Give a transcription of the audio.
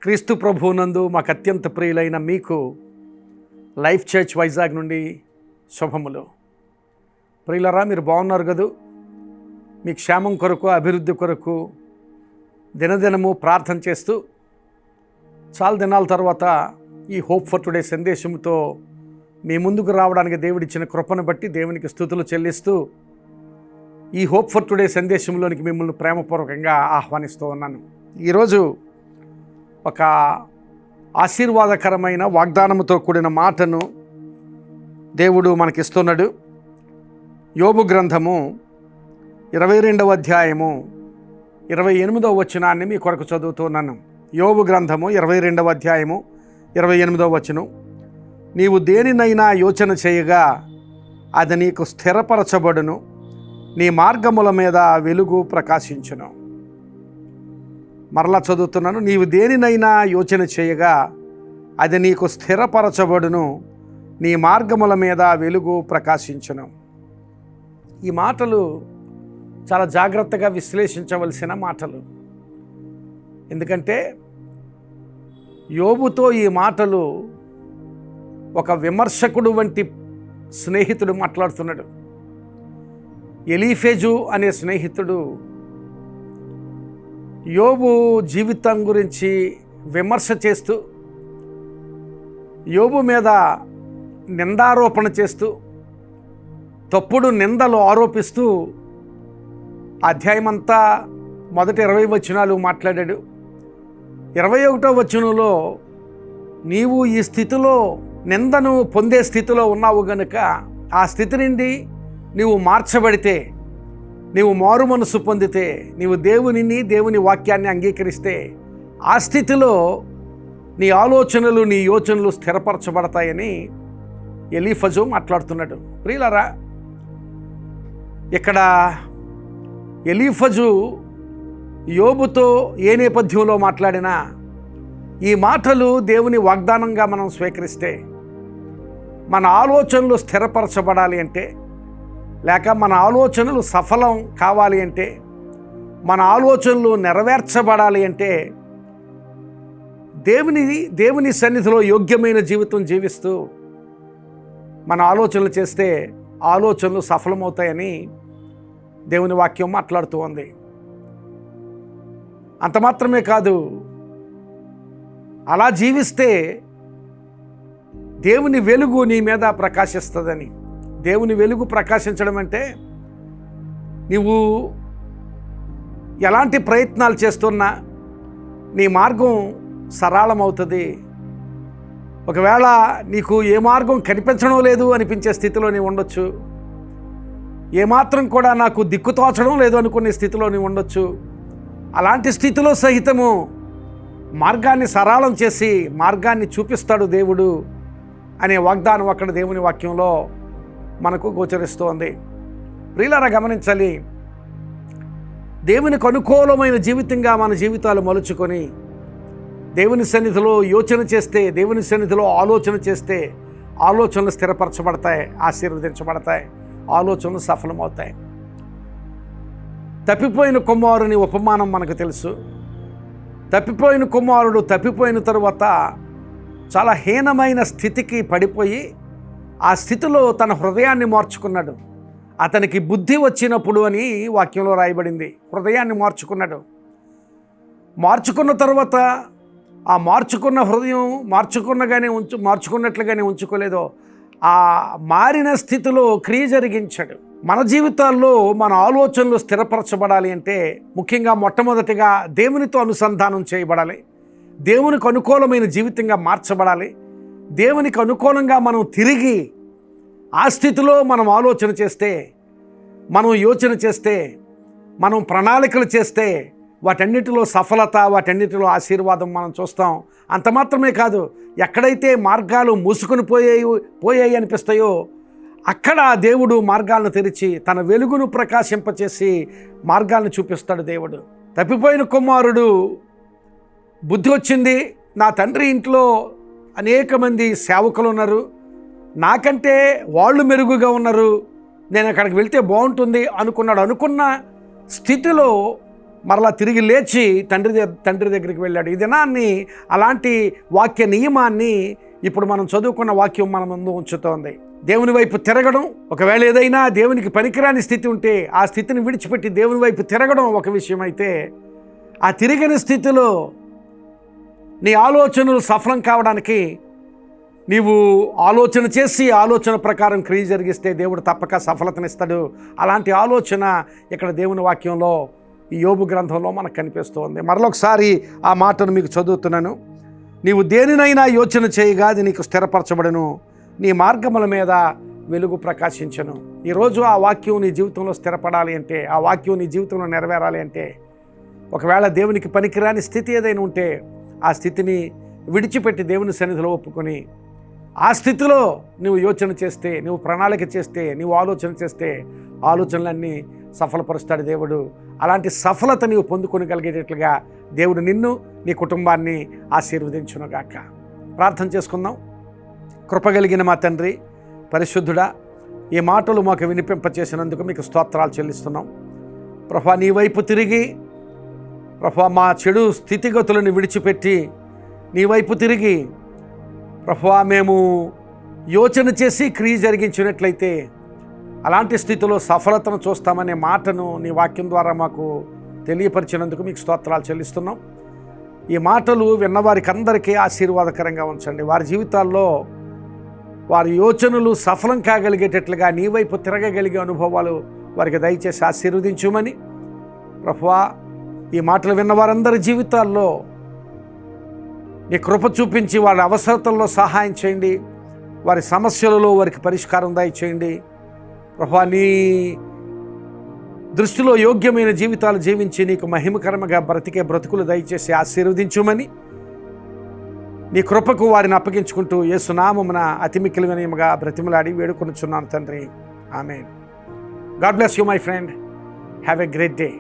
క్రీస్తు ప్రభువునందు మాకు అత్యంత ప్రియులైన మీకు లైఫ్ చర్చ్ వైజాగ్ నుండి శుభములు. ప్రియులరా, మీరు బాగున్నారు కదూ? మీ క్షేమం కొరకు, అభివృద్ధి కొరకు దినదినము ప్రార్థన చేస్తూ చాలా దినాల తర్వాత ఈ హోప్ ఫర్ టుడే సందేశంతో మీ ముందుకు రావడానికి దేవుడిచ్చిన కృపను బట్టి దేవునికి స్తుతులు చెల్లిస్తూ ఈ హోప్ ఫర్ టుడే సందేశంలోనికి మిమ్మల్ని ప్రేమపూర్వకంగా ఆహ్వానిస్తూ ఉన్నాను. ఈరోజు ఒక ఆశీర్వాదకరమైన వాగ్దానముతో కూడిన మాటను దేవుడు మనకిస్తున్నాడు. యోబు గ్రంథము 22వ అధ్యాయము 28వ వచనాన్ని మీ కొరకు చదువుతున్నాను. యోబు గ్రంథము 22వ అధ్యాయము 28వ వచనం. నీవు దేనినైనా యోచన చేయగా అది నీకు స్థిరపరచబడును, నీ మార్గముల మీద వెలుగు ప్రకాశించును. మరలా చదువుతున్నాను. నీవు దేనినైనా యోచన చేయగా అది నీకు స్థిరపరచబడును, నీ మార్గముల మీద వెలుగు ప్రకాశించును. ఈ మాటలు చాలా జాగ్రత్తగా విశ్లేషించవలసిన మాటలు. ఎందుకంటే యోబుతో ఈ మాటలు ఒక విమర్శకుడు వంటి స్నేహితుడు మాట్లాడుతున్నాడు. ఎలీఫెజు అనే స్నేహితుడు యోబు జీవితం గురించి విమర్శ చేస్తూ, యోబు మీద నిందారోపణ చేస్తూ, తప్పుడు నిందలు ఆరోపిస్తూ అధ్యాయమంతా మొదటి 20 వచనాలు మాట్లాడాడు. 21వ వచనంలో నీవు ఈ స్థితిలో నిందను పొందే స్థితిలో ఉన్నావు గనుక ఆ స్థితి నుండి నీవు మార్చబడితే, నీవు మారు మనసు పొందితే, నీవు దేవుని వాక్యాన్ని అంగీకరిస్తే ఆ స్థితిలో నీ ఆలోచనలు, నీ యోచనలు స్థిరపరచబడతాయని ఎలీఫజు మాట్లాడుతున్నాడు. ప్రియులారా, ఇక్కడ ఎలీఫజు యోబుతో ఏ నేపథ్యంలో మాట్లాడినా ఈ మాటలు దేవుని వాగ్దానంగా మనం స్వీకరిస్తే, మన ఆలోచనలు స్థిరపరచబడాలి అంటే, లేక మన ఆలోచనలు సఫలం కావాలి అంటే, మన ఆలోచనలు నెరవేర్చబడాలి అంటే దేవుని సన్నిధిలో యోగ్యమైన జీవితం జీవిస్తూ మన ఆలోచనలు చేస్తే ఆలోచనలు సఫలమవుతాయని దేవుని వాక్యం మాట్లాడుతూ ఉంది. అంత మాత్రమే కాదు, అలా జీవిస్తే దేవుని వెలుగు నీ మీద ప్రకాశిస్తుందని. దేవుని వెలుగు ప్రకాశించడం అంటే నీవు ఎలాంటి ప్రయత్నాలు చేస్తున్నా నీ మార్గం సరళమవుతుంది. ఒకవేళ నీకు ఏ మార్గం కనిపించడం లేదు అనిపించే స్థితిలో నీవు ఉండొచ్చు. ఏమాత్రం కూడా నాకు దిక్కుతోచడం లేదు అనుకునే స్థితిలో నీవు ఉండొచ్చు. అలాంటి స్థితిలో సహితము మార్గాన్ని సరళం చేసి మార్గాన్ని చూపిస్తాడు దేవుడు అనే వాగ్దానం అక్కడ దేవుని వాక్యంలో మనకు గోచరిస్తోంది. ప్రియులారా, గమనించాలి. దేవునికి అనుకూలమైన జీవితంగా మన జీవితాలు మలుచుకొని దేవుని సన్నిధిలో యోచన చేస్తే, దేవుని సన్నిధిలో ఆలోచన చేస్తే ఆలోచనలు స్థిరపరచబడతాయి, ఆశీర్వదించబడతాయి, ఆలోచనలు సఫలమవుతాయి. తప్పిపోయిన కుమారుని ఉపమానం మనకు తెలుసు. తప్పిపోయిన కుమారుడు తప్పిపోయిన తరువాత చాలా హీనమైన స్థితికి పడిపోయి ఆ స్థితిలో తన హృదయాన్ని మార్చుకున్నాడు. అతనికి బుద్ధి వచ్చినప్పుడు అని వాక్యంలో రాయబడింది. హృదయాన్ని మార్చుకున్నాడు. మార్చుకున్న తర్వాత ఆ మార్చుకున్న హృదయం మార్చుకున్నట్లుగానే ఉంచుకోలేదో, ఆ మారిన స్థితిలో క్రియ జరిగించాడు. మన జీవితాల్లో మన ఆలోచనలు స్థిరపరచబడాలి అంటే ముఖ్యంగా మొట్టమొదటిగా దేవునితో అనుసంధానం చేయబడాలి. దేవునికి అనుకూలమైన జీవితంగా మార్చబడాలి. దేవునికి అనుకూలంగా మనం తిరిగి ఆ స్థితిలో మనం ఆలోచన చేస్తే, మనం యోచన చేస్తే, మనం ప్రణాళికలు చేస్తే వాటన్నిటిలో సఫలత, వాటన్నిటిలో ఆశీర్వాదం మనం చూస్తాం. అంత మాత్రమే కాదు, ఎక్కడైతే మార్గాలు మూసుకొని పోయాయి అనిపిస్తాయో అక్కడ దేవుడు మార్గాలను తెరిచి తన వెలుగును ప్రకాశింపచేసి మార్గాలను చూపిస్తాడు దేవుడు. తప్పిపోయిన కుమారుడు బుద్ధి వచ్చింది, నా తండ్రి ఇంట్లో అనేక మంది సేవకులు ఉన్నారు, నాకంటే వాళ్ళు మెరుగుగా ఉన్నారు, నేను అక్కడికి వెళ్తే బాగుంటుంది అనుకున్న స్థితిలో మరలా తిరిగి లేచి తండ్రి దగ్గరికి వెళ్ళాడు. ఈ దినాన్ని అలాంటి వాక్య నియమాన్ని ఇప్పుడు మనం చదువుకున్న వాక్యం మన ముందు ఉంచుతోంది. దేవుని వైపు తిరగడం, ఒకవేళ ఏదైనా దేవునికి పనికిరాని స్థితి ఉంటే ఆ స్థితిని విడిచిపెట్టి దేవుని వైపు తిరగడం ఒక విషయం అయితే, ఆ తిరిగిన స్థితిలో నీ ఆలోచనలు సఫలం కావడానికి నీవు ఆలోచన చేసి ఆలోచన ప్రకారం క్రియ జరిగిస్తే దేవుడు తప్పక సఫలతనిస్తాడు. అలాంటి ఆలోచన ఇక్కడ దేవుని వాక్యంలో ఈ యోబు గ్రంథంలో మనకు కనిపిస్తోంది. మరొకసారి ఆ మాటను మీకు చదువుతున్నాను. నీవు దేనినైనా యోచన చేయగా అది నీకు స్థిరపరచబడును, నీ మార్గముల మీద వెలుగు ప్రకాశించను. ఈరోజు ఆ వాక్యం నీ జీవితంలో స్థిరపడాలి అంటే, ఆ వాక్యం నీ జీవితంలో నెరవేరాలి అంటే, ఒకవేళ దేవునికి పనికిరాని స్థితి ఏదైనా ఉంటే ఆ స్థితిని విడిచిపెట్టి దేవుని సన్నిధిలో ఒప్పుకొని ఆ స్థితిలో నువ్వు యోచన చేస్తే, నువ్వు ప్రణాళిక చేస్తే, నువ్వు ఆలోచన చేస్తే ఆలోచనలన్నీ సఫలపరుస్తాడు దేవుడు. అలాంటి సఫలత నీవు పొందుకొనగలిగేటట్లుగా దేవుడు నిన్ను, నీ కుటుంబాన్ని ఆశీర్వదించునుగాక. ప్రార్థన చేసుకుందాం. కృపగలిగిన మా తండ్రి, పరిశుద్ధుడా, ఈ మాటలు మాకు వినిపింపచేసినందుకు మీకు స్తోత్రాలు చెల్లిస్తున్నాం. ప్రభా, నీ వైపు తిరిగి ప్రభా మా చెడు స్థితిగతులను విడిచిపెట్టి నీ వైపు తిరిగి ప్రభా మేము యోచన చేసి క్రియ జరిగించినట్లయితే అలాంటి స్థితిలో సఫలతను చూస్తామనే మాటను నీ వాక్యం ద్వారా మాకు తెలియపరిచినందుకు మీకు స్తోత్రాలు చెల్లిస్తున్నాం. ఈ మాటలు విన్నవారికి అందరికీ ఆశీర్వాదకరంగా ఉంచండి. వారి జీవితాల్లో వారి యోచనలు సఫలం కాగలిగేటట్లుగా నీ వైపు తిరగగలిగే అనుభవాలు వారికి దయచేసి ఆశీర్వదించుమని ప్రభువా, ఈ మాటలు విన్న వారందరి జీవితాల్లో నీ కృప చూపించి వారి అవసరతల్లో సహాయం చేయండి. వారి సమస్యలలో వారికి పరిష్కారం దయచేయండి. ప్రభువా, నీ దృష్టిలో యోగ్యమైన జీవితాలు జీవించి నీకు మహిమకరముగా బ్రతికే బ్రతుకులు దయచేసి ఆశీర్వదించుమని నీ కృపకు వారిని అప్పగించుకుంటూ యేసు నామమున అతి మిక్కిలి వినయముగా బ్రతిమలాడి వేడుకొనుచున్నాను తండ్రి. ఆమేన్. God bless you my friend. Have a great day.